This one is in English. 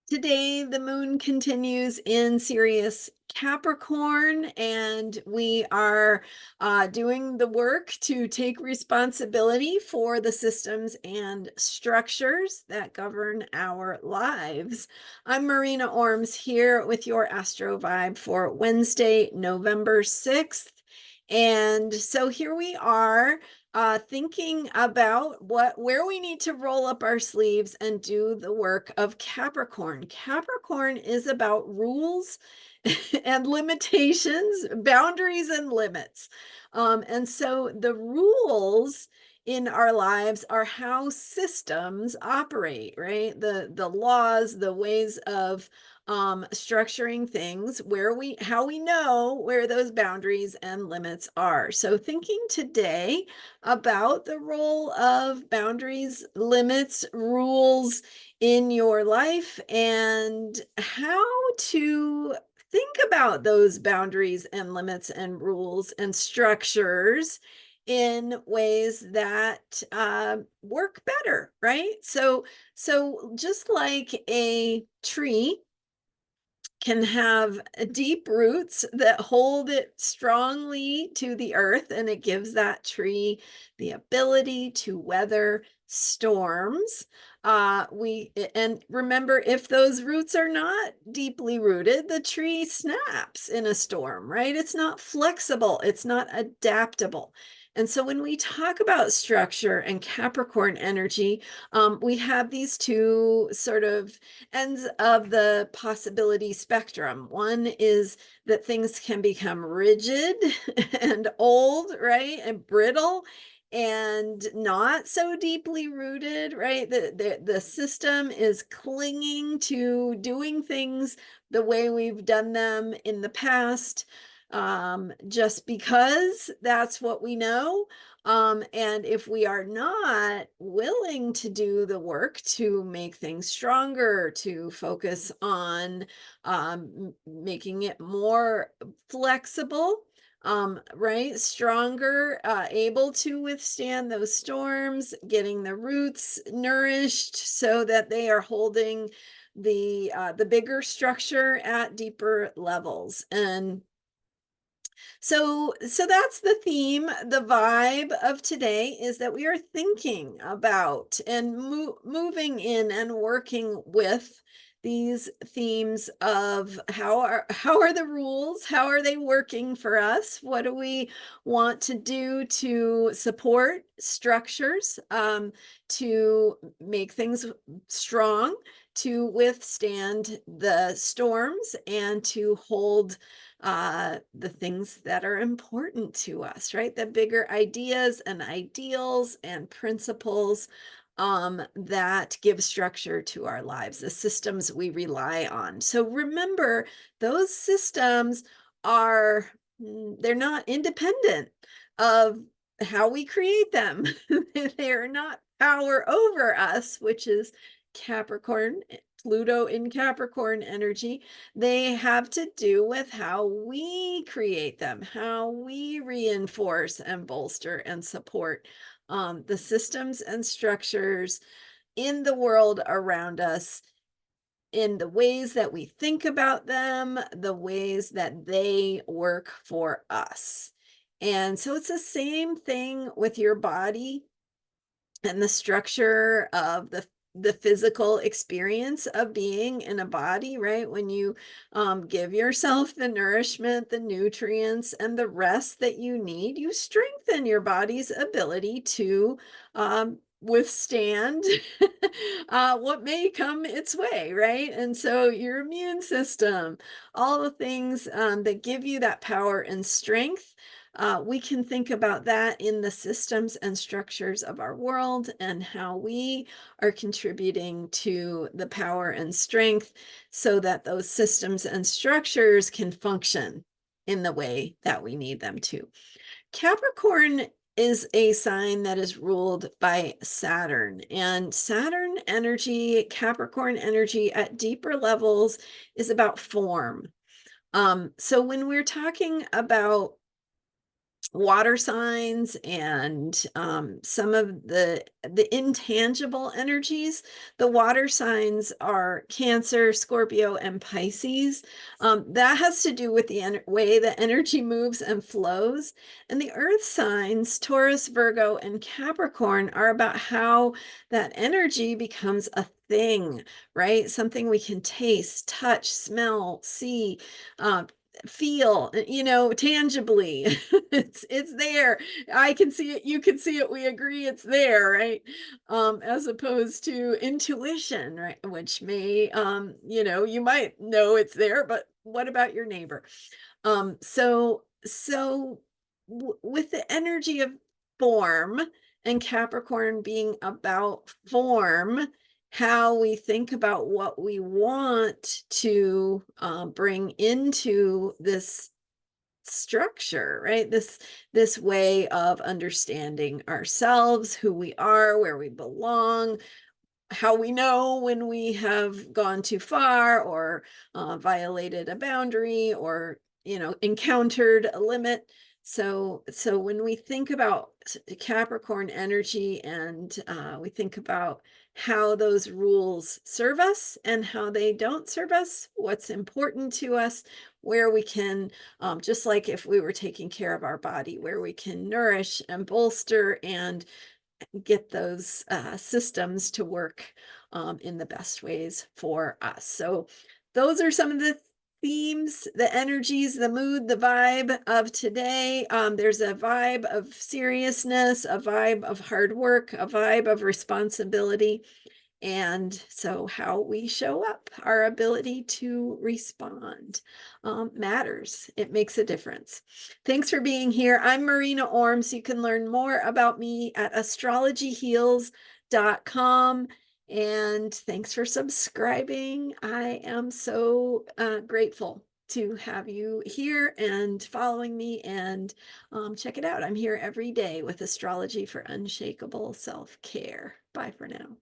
Today, the moon continues in Sirius Capricorn, and we are doing the work to take responsibility for the systems and structures that govern our lives. I'm Marina Orms here with your Astro Vibe for Wednesday, November 6th. And so here we are thinking about where we need to roll up our sleeves and do the work of Capricorn. Capricorn is about rules and limitations, boundaries and limits. And so the rules in our lives are how systems operate, right? The laws, the ways of structuring things how we know where those boundaries and limits are. So thinking today about the role of boundaries, limits, rules in your life and how to think about those boundaries and limits and rules and structures in ways that work better, right? So just like a tree can have deep roots that hold it strongly to the earth, and it gives that tree the ability to weather storms. And remember, if those roots are not deeply rooted, the tree snaps in a storm, right? It's not flexible, it's not adaptable. And so when we talk about structure and Capricorn energy, we have these two sort of ends of the possibility spectrum. One is that things can become rigid and old, right? And brittle and not so deeply rooted, right? The system is clinging to doing things the way we've done them in the past, just because that's what we know. And if we are not willing to do the work to make things stronger, to focus on making it more flexible, right, stronger, able to withstand those storms, getting the roots nourished so that they are holding the bigger structure at deeper levels. And so that's the theme. The vibe of today is that we are thinking about and moving in and working with these themes of how are the rules? How are they working for us? What do we want to do to support structures, to make things strong, to withstand the storms, and to hold the things that are important to us, right? The bigger ideas and ideals and principles that give structure to our lives, the systems we rely on. So remember, those systems are, they're not independent of how we create them. They're not power over us, which is Capricorn, Pluto in Capricorn energy. They have to do with how we create them, how we reinforce and bolster and support the systems and structures in the world around us, in the ways that we think about them, the ways that they work for us. And so it's the same thing with your body and the structure of the physical experience of being in a body, right? When you give yourself the nourishment, the nutrients, and the rest that you need, you strengthen your body's ability to withstand what may come its way, right? And so your immune system, all the things that give you that power and strength, we can think about that in the systems and structures of our world and how we are contributing to the power and strength so that those systems and structures can function in the way that we need them to. Capricorn is a sign that is ruled by Saturn, and Saturn energy, Capricorn energy at deeper levels is about form. So when we're talking about water signs and some of the intangible energies. The water signs are Cancer, Scorpio, and Pisces. That has to do with the way the energy moves and flows. And the earth signs, Taurus, Virgo, and Capricorn, are about how that energy becomes a thing, right? Something we can taste, touch, smell, see, feel, tangibly. It's there. I can see it, you can see it, we agree it's there, right? As opposed to intuition, right, which may, you might know it's there, but what about your neighbor? With the energy of form, and Capricorn being about form, how we think about what we want to bring into this structure, right? This way of understanding ourselves, who we are, where we belong, how we know when we have gone too far or violated a boundary or encountered a limit. So when we think about Capricorn energy and we think about how those rules serve us and how they don't serve us, what's important to us, where we can, just like if we were taking care of our body, where we can nourish and bolster and get those systems to work in the best ways for us. So those are some of the themes, the energies, the mood, the vibe of today. There's a vibe of seriousness, a vibe of hard work, a vibe of responsibility. And so how we show up, our ability to respond, matters. It makes a difference. Thanks for being here. I'm Marina Orms. You can learn more about me at astrologyheals.com. And thanks for subscribing. I am so grateful to have you here and following me, and check it out. I'm here every day with Astrology for Unshakable Self-Care. Bye for now.